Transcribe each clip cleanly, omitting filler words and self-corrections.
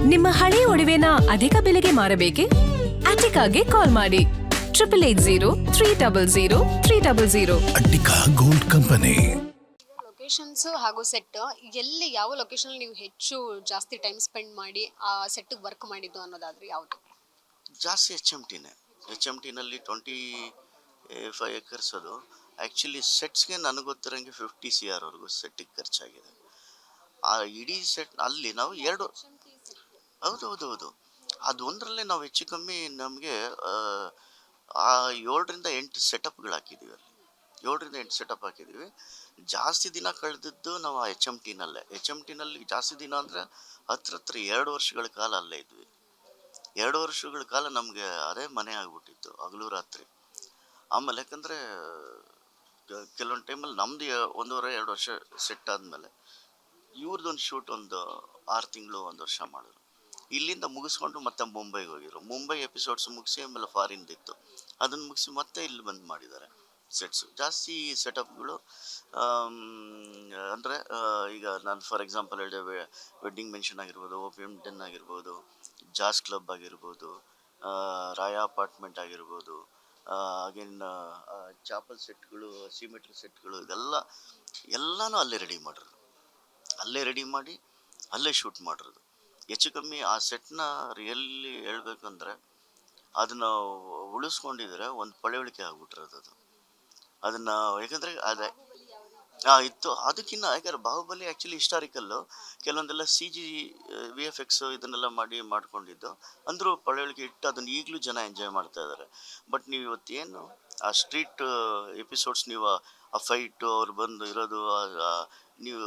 ನಿಮ್ಮ ಹಳೆ ಒಡವೆನ ಅಧಿಕ ಬೆಲೆಗೆ ಮಾರಬೇಕೆ? ಅಟಿಕಾಗೆ ಕಾಲ್ ಮಾಡಿ 8803000300. Attica gold company. ಲೊಕೇಶನ್ಸ್ ಹಾಗೂ ಸೆಟ್ ಎಲ್ಲಿ ಯಾವ ಲೊಕೇಶನ್ ನೀವು ಹೆಚ್ಚು ಜಾಸ್ತಿ ಟೈಮ್ ಸ್ಪೆಂಡ್ ಮಾಡಿ ಆ ಸೆಟ್ ವರ್ಕ್ ಮಾಡಿದ್ದು ಅನ್ನೋದಾದ್ರೆ ಯಾವುದು? ಜಾಸ್ತಿ ಎಚ್ ಎಮ್ ಟಿನಲ್ಲಿ 25 ಎಕರ್ಸ್ ಅದು. ಆ್ಯಕ್ಚುಲಿ ಸೆಟ್ಸ್ಗೆ ನನಗೆ ಗೊತ್ತಿರೋಂಗೆ 50 CR ವರೆಗೂ ಸೆಟ್ಟಿಗೆ ಖರ್ಚಾಗಿದೆ. ಆ ಇಡೀ ಸೆಟ್ ಅಲ್ಲಿ ನಾವು ಹೌದು ಅದು ಒಂದರಲ್ಲೇ ನಾವು ಹೆಚ್ಚು ಕಮ್ಮಿ ನಮಗೆ 7ರಿಂದ 8 ಸೆಟಪ್ಗಳು ಹಾಕಿದ್ದೀವಿ. ಅಲ್ಲಿ 7ರಿಂದ 8 ಸೆಟಪ್ ಹಾಕಿದ್ದೀವಿ. ಜಾಸ್ತಿ ದಿನ ಕಳೆದಿದ್ದು ನಾವು ಆ ಎಚ್ ಎಮ್ ಟಿನಲ್ಲಿ ಜಾಸ್ತಿ ದಿನ ಅಂದರೆ ಹತ್ರ 2 ವರ್ಷಗಳ ಕಾಲ ಅಲ್ಲೇ ಇದ್ವಿ. 2 ವರ್ಷಗಳ ಕಾಲ ನಮಗೆ ಅದೇ ಮನೆ ಆಗಿಬಿಟ್ಟಿತ್ತು ಹಗಲು ರಾತ್ರಿ. ಆಮೇಲೆ ಯಾಕಂದರೆ ಕೆಲವೊಂದು ಟೈಮಲ್ಲಿ ನಮ್ಮದು 1.5-2 ವರ್ಷ ಸೆಟ್ ಆದಮೇಲೆ ಇವ್ರದ್ದೊಂದು ಶೂಟ್ ಒಂದು 6 ತಿಂಗಳು 1 ವರ್ಷ ಮಾಡಿದ್ರು. ಇಲ್ಲಿಂದ ಮುಗಿಸ್ಕೊಂಡು ಮತ್ತೆ ಮುಂಬೈಗೆ ಹೋಗಿದ್ರು. ಮುಂಬೈ ಎಪಿಸೋಡ್ಸ್ ಮುಗಿಸಿ ಆಮೇಲೆ ಫಾರಿನ್ದಿತ್ತು, ಅದನ್ನು ಮುಗಿಸಿ ಮತ್ತೆ ಇಲ್ಲಿ ಬಂದು ಮಾಡಿದ್ದಾರೆ ಸೆಟ್ಸು. ಜಾಸ್ತಿ ಸೆಟಪ್ಗಳು ಅಂದರೆ ಈಗ ನಾನು ಫಾರ್ ಎಕ್ಸಾಂಪಲ್ ಹೇಳಿದೆ, ವೆಡ್ಡಿಂಗ್ ಮೆನ್ಷನ್ ಆಗಿರ್ಬೋದು, OPM 10 ಆಗಿರ್ಬೋದು, ಜಾಸ್ ಕ್ಲಬ್ ಆಗಿರ್ಬೋದು, ರಾಯ ಅಪಾರ್ಟ್ಮೆಂಟ್ ಆಗಿರ್ಬೋದು, ಅಗೇನ್ ಚಾಪಲ್ ಸೆಟ್ಗಳು, ಸಿಮೆಟ್ರಿ ಸೆಟ್ಗಳು, ಎಲ್ಲನೂ ಅಲ್ಲೇ ರೆಡಿ ಮಾಡಿ ಅಲ್ಲೇ ಶೂಟ್ ಮಾಡಿರೋದು. ಹೆಚ್ಚು ಕಮ್ಮಿ ಆ ಸೆಟ್ನ ರಿಯಲಿ ಹೇಳ್ಬೇಕಂದ್ರೆ ಅದನ್ನು ಉಳಿಸ್ಕೊಂಡಿದ್ರೆ ಒಂದು ಪಳೆವಳಿಕೆ ಆಗ್ಬಿಟ್ಟಿರೋದು ಅದು. ಅದನ್ನು ಯಾಕಂದರೆ ಅದೇ ಇತ್ತು ಅದಕ್ಕಿಂತ. ಯಾಕಂದರೆ ಬಾಹುಬಲಿ ಆ್ಯಕ್ಚುಲಿ ಹಿಸ್ಟಾರಿಕಲ್ಲು, ಕೆಲವೊಂದೆಲ್ಲ CG VFX ಇದನ್ನೆಲ್ಲ ಮಾಡ್ಕೊಂಡಿದ್ದು. ಅಂದರೂ ಪಳೆವಳಿಕೆ ಇಟ್ಟು ಅದನ್ನು ಈಗಲೂ ಜನ ಎಂಜಾಯ್ ಮಾಡ್ತಾ ಇದ್ದಾರೆ. ಬಟ್ ನೀವು ಇವತ್ತೇನು ಆ ಸ್ಟ್ರೀಟ್ ಎಪಿಸೋಡ್ಸ್, ನೀವು ಆ ಫೈಟು ಅವ್ರು ಬಂದು ಇರೋದು, ನೀವು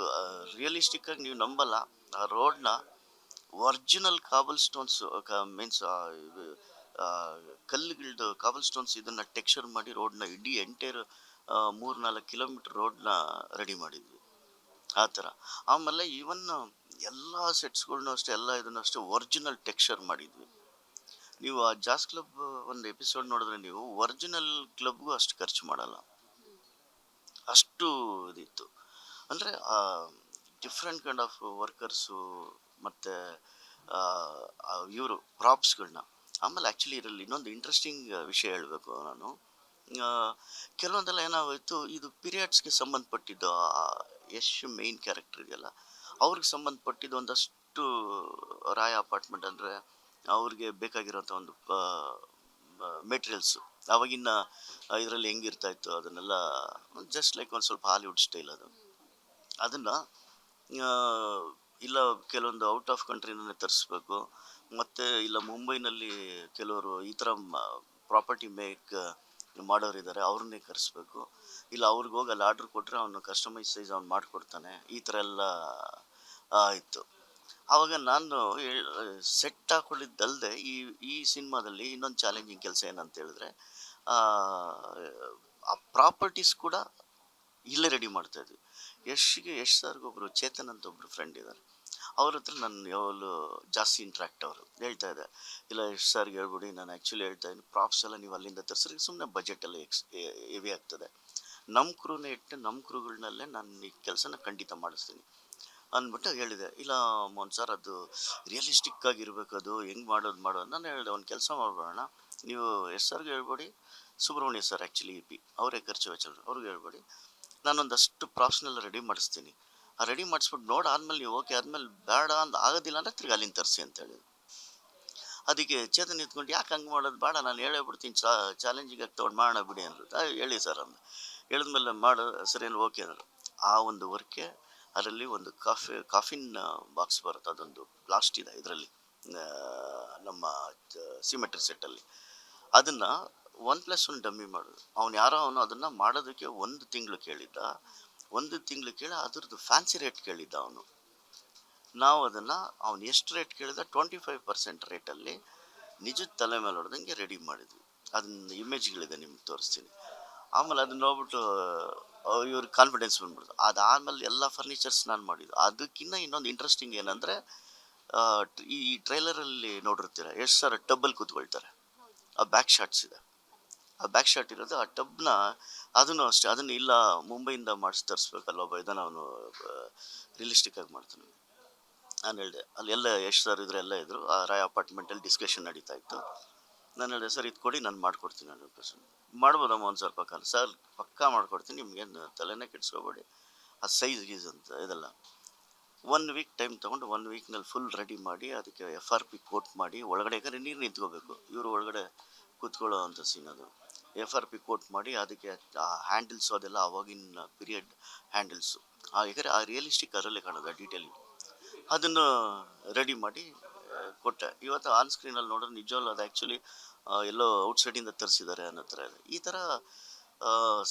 ರಿಯಲಿಸ್ಟಿಕ್ಕಾಗಿ ನೀವು ನಂಬಲ್ಲ. ಆ ರೋಡ್ನ ಒರಿಜಿನಲ್ ಕಾಬಲ್ ಸ್ಟೋನ್ಸ್ ಮೀನ್ಸ್ ಕಲ್ಲುಗಳದ್ದು ಕಾಬಲ್ ಸ್ಟೋನ್ಸ್ ಇದನ್ನು ಟೆಕ್ಸ್ಚರ್ ಮಾಡಿ ರೋಡ್ನ ಇಡೀ ಎಂಟೈರ್ 3-4 ಕಿಲೋಮೀಟ್ರ್ ರೋಡ್ನ ರೆಡಿ ಮಾಡಿದ್ವಿ ಆ ಥರ. ಆಮೇಲೆ ಈವನ್ ಎಲ್ಲ ಸೆಟ್ಸ್ಗಳ್ನೂ ಅಷ್ಟೇ, ಎಲ್ಲ ಇದನ್ನು ಅಷ್ಟೇ ಒರಿಜಿನಲ್ ಟೆಕ್ಸ್ಚರ್ ಮಾಡಿದ್ವಿ. ನೀವು ಆ ಜಾಸ್ ಕ್ಲಬ್ ಒಂದು ಎಪಿಸೋಡ್ ನೋಡಿದ್ರೆ ನೀವು ಒರಿಜಿನಲ್ ಕ್ಲಬ್ಗೂ ಅಷ್ಟು ಖರ್ಚು ಮಾಡಲ್ಲ, ಅಷ್ಟು ಇದಿತ್ತು. ಅಂದರೆ ಡಿಫ್ರೆಂಟ್ ಕೈಂಡ್ ಆಫ್ ವರ್ಕರ್ಸು ಮತ್ತು ಇವರು ಪ್ರಾಪ್ಸ್ಗಳನ್ನ. ಆಮೇಲೆ ಆ್ಯಕ್ಚುಲಿ ಇದರಲ್ಲಿ ಇನ್ನೊಂದು ಇಂಟ್ರೆಸ್ಟಿಂಗ್ ವಿಷಯ ಹೇಳಬೇಕು ನಾನು. ಕೆಲವೊಂದೆಲ್ಲ ಏನಾಗೋಯ್ತು, ಇದು ಪೀರಿಯಡ್ಸ್ಗೆ ಸಂಬಂಧಪಟ್ಟಿದ್ದು. ಯಶ್ ಮೇಯ್ನ್ ಕ್ಯಾರೆಕ್ಟರ್ ಇದೆಯಲ್ಲ, ಅವ್ರಿಗೆ ಸಂಬಂಧಪಟ್ಟಿದ್ದು ಒಂದಷ್ಟು ರಾಯ ಅಪಾರ್ಟ್ಮೆಂಟ್ ಅಂದರೆ ಅವ್ರಿಗೆ ಬೇಕಾಗಿರೋಂಥ ಒಂದು ಮೆಟೀರಿಯಲ್ಸು ಆವಾಗಿನ ಇದರಲ್ಲಿ ಹೆಂಗಿರ್ತಾಯಿತ್ತು ಅದನ್ನೆಲ್ಲ ಜಸ್ಟ್ ಲೈಕ್ ಒಂದು ಸ್ವಲ್ಪ ಹಾಲಿವುಡ್ ಸ್ಟೈಲ್ ಅದನ್ನು ಇಲ್ಲ ಕೆಲವೊಂದು ಔಟ್ ಆಫ್ ಕಂಟ್ರಿನೇ ತರಿಸ್ಬೇಕು, ಮತ್ತು ಇಲ್ಲ ಮುಂಬೈನಲ್ಲಿ ಕೆಲವರು ಈ ಥರ ಪ್ರಾಪರ್ಟಿ ಮಾಡೋರಿದ್ದಾರೆ, ಅವ್ರನ್ನೇ ಕರೆಸ್ಬೇಕು. ಇಲ್ಲ ಅವ್ರಿಗೆ ಹೋಗಿ ಅಲ್ಲಿ ಆರ್ಡ್ರ್ ಕೊಟ್ಟರೆ ಅವನು ಕಸ್ಟಮೈಸ್ ಸೈಜ್ ಅವ್ನು ಮಾಡಿಕೊಡ್ತಾನೆ. ಈ ಥರ ಎಲ್ಲ ಇತ್ತು. ಆವಾಗ ನಾನು ಸೆಟ್ ಹಾಕ್ಕೊಂಡಿದ್ದಲ್ಲದೆ ಈ ಸಿನಿಮಾದಲ್ಲಿ ಇನ್ನೊಂದು ಚಾಲೆಂಜಿಂಗ್ ಕೆಲಸ ಏನಂತ ಹೇಳಿದ್ರೆ, ಆ ಪ್ರಾಪರ್ಟೀಸ್ ಕೂಡ ಇಲ್ಲೇ ರೆಡಿ ಮಾಡ್ತಾಯಿದ್ವಿ. ಯಶ್ ಸರ್ಗೆ ಒಬ್ಬರು ಚೇತನ್ ಅಂತ ಒಬ್ಬರು ಫ್ರೆಂಡ್ ಇದ್ದಾರೆ. ಅವ್ರ ಹತ್ರ ನಾನು ಯಾವಾಗಲೂ ಜಾಸ್ತಿ ಇಂಟ್ರಾಕ್ಟ್. ಅವರು ಹೇಳ್ತಾ ಇದ್ದೆ, ಇಲ್ಲ ಯಶ್ ಸರ್ಗೆ ಹೇಳ್ಬಿಡಿ, ನಾನು ಆ್ಯಕ್ಚುಲಿ ಹೇಳ್ತಾ ಇದ್ದೀನಿ ಪ್ರಾಪ್ಸ್ ಎಲ್ಲ ನೀವು ಅಲ್ಲಿಂದ ತರಿಸ್ರಿ, ಸುಮ್ಮನೆ ಬಜೆಟೆಲ್ಲ ಹೆವಿ ಆಗ್ತದೆ, ನಮ್ಮ ಕ್ರೂನೇ ಇಟ್ಟು ನಮ್ಮ ಕ್ರೂಗಳನ್ನಲ್ಲೇ ನಾನು ಈ ಕೆಲಸನ ಖಂಡಿತ ಮಾಡಿಸ್ತೀನಿ ಅಂದ್ಬಿಟ್ಟು ಹೇಳಿದೆ. ಇಲ್ಲ ಮೋಹನ್ ಸರ್, ಅದು ರಿಯಲಿಸ್ಟಿಕ್ ಆಗಿರ್ಬೇಕು, ಅದು ಹೆಂಗೆ ಮಾಡೋದು ನಾನು ಹೇಳಿದೆ, ಒಂದು ಕೆಲಸ ಮಾಡ್ಬೋಣ, ನೀವು ಯಶ್ ಸರ್ಗೆ ಹೇಳ್ಬೇಡಿ, ಸುಬ್ರಹ್ಮಣ್ಯ ಸರ್ ಆ್ಯಕ್ಚುಲಿ EP ಅವರೇ ಖರ್ಚು ವೆಚ್ಚ, ಅವ್ರಿಗೆ ಹೇಳ್ಬೇಡಿ, ನಾನೊಂದಷ್ಟು ಪ್ರಾಪ್ಸ್ನೆಲ್ಲ ರೆಡಿ ಮಾಡಿಸ್ತೀನಿ. ಆ ರೆಡಿ ಮಾಡಿಸ್ಬಿಟ್ಟು ನೋಡಾದ್ಮೇಲೆ ನೀವು ಓಕೆ ಆದಮೇಲೆ ಬೇಡ ಅಂತ ಆಗೋದಿಲ್ಲ ಅಂದರೆ ತಿರ್ಗಿ ಅಲ್ಲಿಂದ ತರಿಸಿ ಅಂತ ಹೇಳಿದ್ರು. ಅದಕ್ಕೆ ಚೇತನ್ ನಿಂತ್ಕೊಂಡು, ಯಾಕೆ ಹಂಗೆ ಮಾಡೋದು, ಬೇಡ ನಾನು ಹೇಳೇಬಿಡ್ತೀನಿ, ಚಾಲೆಂಜಿಗೆ ತೊಗೊಂಡು ಮಾಡೋಣ ಬಿಡಿ ಅಂದರು. ಹೇಳಿ ಸರ್ ಅಂದ. ಹೇಳಿದ್ಮೇಲೆ ಮಾಡೋ ಸರಿ ಏನು ಓಕೆ ಅಂದರು. ಆ ಒಂದು ವರ್ಕೆ ಅದರಲ್ಲಿ ಒಂದು ಕಾಫಿನ್ ಬಾಕ್ಸ್ ಬರುತ್ತೆ, ಅದೊಂದು ಬ್ಲಾಸ್ಟ್ ಇದೆ ಇದರಲ್ಲಿ ನಮ್ಮ ಸಿಮೆಟ್ರಿ ಸೆಟ್ಟಲ್ಲಿ. ಅದನ್ನು 1+1 ಡಮ್ಮಿ ಮಾಡೋದು. ಅವನು ಅದನ್ನು ಮಾಡೋದಕ್ಕೆ 1 ತಿಂಗಳು ಕೇಳಿದ್ದ. 1 ತಿಂಗಳು ಕೇಳಿ ಅದ್ರದ್ದು ಫ್ಯಾನ್ಸಿ ರೇಟ್ ಕೇಳಿದ್ದ ಅವನು. ನಾವು ಅದನ್ನು ಅವನು ಎಷ್ಟು ರೇಟ್ ಕೇಳಿದ 25% ರೇಟಲ್ಲಿ ನಿಜದ ತಲೆ ಮೇಲೆ ಹೊಡೆದಂಗೆ ರೆಡಿ ಮಾಡಿದ್ವಿ. ಅದನ್ನ ಇಮೇಜ್ಗಳಿದೆ, ನಿಮ್ಗೆ ತೋರಿಸ್ತೀನಿ. ಆಮೇಲೆ ಅದನ್ನ ನೋಡ್ಬಿಟ್ಟು ಇವ್ರಿಗೆ ಕಾನ್ಫಿಡೆನ್ಸ್ ಬಂದ್ಬಿಡ್ತು. ಅದಾದಮೇಲೆ ಎಲ್ಲ ಫರ್ನಿಚರ್ಸ್ ನಾನು ಮಾಡಿದ್ದು. ಅದಕ್ಕಿಂತ ಇನ್ನೊಂದು ಇಂಟ್ರೆಸ್ಟಿಂಗ್ ಏನಂದರೆ, ಈ ಟ್ರೈಲರಲ್ಲಿ ನೋಡಿರ್ತೀರ ಎಷ್ಟು ಸರ್ ಟಬ್ಬಲ್ಲಿ ಕೂತ್ಕೊಳ್ತಾರೆ, ಆ ಬ್ಯಾಕ್ ಶಾಟ್ಸ್ ಇದೆ. ಆ ಬ್ಯಾಕ್ ಶಾಟ್ ಇರೋದು ಆ ಟಬ್ನ, ಅದನ್ನು ಅಷ್ಟೇ, ಅದನ್ನು ಇಲ್ಲ ಮುಂಬೈಯಿಂದ ಮಾಡಿಸಿ ತರಿಸ್ಬೇಕಲ್ಲ ಒಬ್ಬ ಇದನ್ನು ಅವನು ರಿಯಲಿಸ್ಟಿಕ್ಕಾಗಿ ಮಾಡ್ತಾನೆ. ನಾನು ಹೇಳಿದೆ ಅಲ್ಲಿ ಎಲ್ಲ ಯಶ್ ಸರ್ ಇದ್ರು, ಎಲ್ಲ ಇದ್ದರು. ಆ ರಾಯ್ ಅಪಾರ್ಟ್ಮೆಂಟಲ್ಲಿ ಡಿಸ್ಕಷನ್ ನಡೀತಾ ಇತ್ತು. ನಾನು ಹೇಳಿದೆ, ಸರ್ ಇದು ಕೊಡಿ, ನಾನು ಮಾಡಿಕೊಡ್ತೀನಿ 100%. ಮಾಡ್ಬೋದಮ್ಮ ಒಂದು ಸ್ವಲ್ಪ ಕಾಲ? ಸರ್ ಪಕ್ಕಾ ಮಾಡಿಕೊಡ್ತೀನಿ, ನಿಮ್ಗೇನು ತಲೆನೇ ಕೆಡಿಸ್ಕೋಬೇಡಿ, ಆ ಸೈಜ್ ಗೀಸ್ ಅಂತ ಇದೆಲ್ಲ. 1 ವೀಕ್ ಟೈಮ್ ತೊಗೊಂಡು 1 ವೀಕ್ನಲ್ಲಿ ಫುಲ್ ರೆಡಿ ಮಾಡಿ ಅದಕ್ಕೆ FRP ಕೋಟ್ ಮಾಡಿ, ಒಳಗಡೆ ಯಾಕಂದರೆ ನೀರು ನಿಂತ್ಕೋಬೇಕು, ಇವರು ಒಳಗಡೆ ಕೂತ್ಕೊಳ್ಳೋ ಅಂಥ ಸೀನ್ ಅದು. FRP ಕೋಟ್ ಮಾಡಿ ಅದಕ್ಕೆ ಆ ಹ್ಯಾಂಡಲ್ಸು ಅದೆಲ್ಲ ಆವಾಗಿನ ಪೀರಿಯಡ್ ಹ್ಯಾಂಡಲ್ಸು, ಯಾಕಂದರೆ ಆ ರಿಯಲಿಸ್ಟಿಕ್ ಅದರಲ್ಲೇ ಕಾಣೋದು, ಆ ಡೀಟೇಲಿಂಗ್. ಅದನ್ನು ರೆಡಿ ಮಾಡಿ ಕೊಟ್ಟೆ. ಇವತ್ತು ಆನ್ ಸ್ಕ್ರೀನಲ್ಲಿ ನೋಡಿದ್ರೆ ನಿಜವಲ್ಲ, ಅದು ಆ್ಯಕ್ಚುಲಿ ಎಲ್ಲೋ ಔಟ್ಸೈಡಿಂದ ತರಿಸಿದ್ದಾರೆ ಅನ್ನೋ ಥರ ಇದೆ. ಈ ಥರ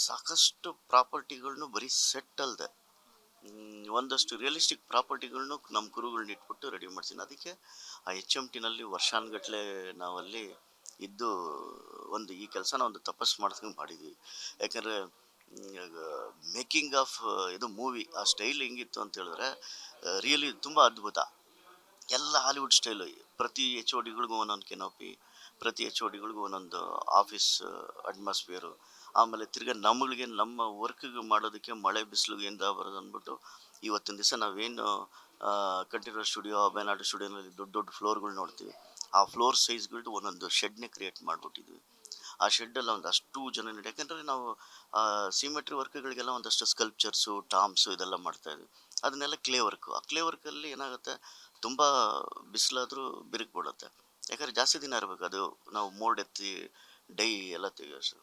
ಸಾಕಷ್ಟು ಪ್ರಾಪರ್ಟಿಗಳ್ನು ಬರೀ ಸೆಟ್ ಅಲ್ಲದೆ ಒಂದಷ್ಟು ರಿಯಲಿಸ್ಟಿಕ್ ಪ್ರಾಪರ್ಟಿಗಳ್ನು ನಮ್ಮ ಕುರುಗಳ್ನ ಇಟ್ಬಿಟ್ಟು ರೆಡಿ ಮಾಡ್ತೀನಿ. ಅದಕ್ಕೆ ಆ HMTನಲ್ಲಿ ವರ್ಷಾನುಗಟ್ಲೆ ನಾವಲ್ಲಿ ಇದ್ದು ಈ ಕೆಲಸನ ಒಂದು ತಪಸ್ಸು ಮಾಡ್ದಂಗೆ ಮಾಡಿದ್ವಿ. ಯಾಕಂದರೆ ಮೇಕಿಂಗ್ ಆಫ್ ಇದು ಮೂವಿ ಆ ಸ್ಟೈಲ್ ಹೆಂಗಿತ್ತು ಅಂತ ಹೇಳಿದ್ರೆ ರಿಯಲಿ ತುಂಬ ಅದ್ಭುತ. ಎಲ್ಲ ಹಾಲಿವುಡ್ ಸ್ಟೈಲು. ಪ್ರತಿ HODಗಳಿಗೂ ಒಂದೊಂದು ಕೆನೋಪಿ, ಪ್ರತಿ HODಗಳಿಗೂ ಒಂದೊಂದು ಆಫೀಸ್ ಅಟ್ಮಾಸ್ಫಿಯರು. ಆಮೇಲೆ ತಿರ್ಗಿ ನಮಗೆ ನಮ್ಮ ವರ್ಕಿಗೆ ಮಾಡೋದಕ್ಕೆ ಮಳೆ ಬಿಸಿಲಿಗೆಂದ ಬರೋದು ಅಂದ್ಬಿಟ್ಟು ಇವತ್ತಿನ ದಿವಸ ನಾವೇನು ಕಂಠೀರವ ಸ್ಟುಡಿಯೋ, ಅಭಯನಾಡು ಸ್ಟುಡಿಯೋನಲ್ಲಿ ದೊಡ್ಡ ದೊಡ್ಡ ಫ್ಲೋರ್ಗಳು ನೋಡ್ತೀವಿ, ಆ ಫ್ಲೋರ್ ಸೈಜ್ಗಳದ್ದು ಒಂದೊಂದು ಶೆಡ್ನೇ ಕ್ರಿಯೇಟ್ ಮಾಡಿಬಿಟ್ಟಿದ್ವಿ. ಆ ಶೆಡ್ಡೆಲ್ಲ ಒಂದಷ್ಟು ಜನ ಯಾಕೆಂದರೆ ನಾವು ಸಿಮೆಟ್ರಿ ವರ್ಕ್ಗಳಿಗೆಲ್ಲ ಒಂದಷ್ಟು ಸ್ಕಲ್ಪ್ಚರ್ಸು, ಟಾಮ್ಸು ಇದೆಲ್ಲ ಮಾಡ್ತಾಯಿದ್ವಿ. ಅದನ್ನೆಲ್ಲ ಕ್ಲೇ ವರ್ಕು. ಆ ಕ್ಲೇ ವರ್ಕಲ್ಲಿ ಏನಾಗುತ್ತೆ, ತುಂಬ ಬಿಸಿಲಾದರೂ ಬಿರುಕು ಬಿಡುತ್ತೆ. ಯಾಕಂದರೆ ಜಾಸ್ತಿ ದಿನ ಇರಬೇಕು, ಅದು ನಾವು ಮೋಲ್ಡ್ ಎತ್ತಿ ಡೈ ಎಲ್ಲ ತೆಗೆಯೋಷ್ಟು.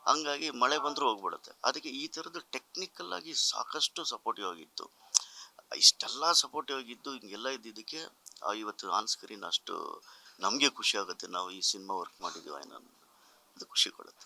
ಹಂಗಾಗಿ ಮಳೆ ಬಂದರೂ ಹೋಗ್ಬಿಡುತ್ತೆ. ಅದಕ್ಕೆ ಈ ಥರದ್ದು ಟೆಕ್ನಿಕಲ್ಲಾಗಿ ಸಾಕಷ್ಟು ಸಪೋರ್ಟಿವ್ ಆಗಿತ್ತು. ಇಷ್ಟೆಲ್ಲ ಸಪೋರ್ಟಿವ್ ಆಗಿದ್ದು ಹಿಂಗೆಲ್ಲ ಇದ್ದಿದ್ದಕ್ಕೆ ಇವತ್ತು ಆನ್ ಸ್ಕ್ರೀನ್ ಅಷ್ಟು ನಮಗೆ ಖುಷಿ ಆಗುತ್ತೆ, ನಾವು ಈ ಸಿನಿಮಾ ವರ್ಕ್ ಮಾಡಿದ್ದೀವಿ ಅನ್ನೋದು, ಅದು ಖುಷಿ ಕೊಡುತ್ತೆ.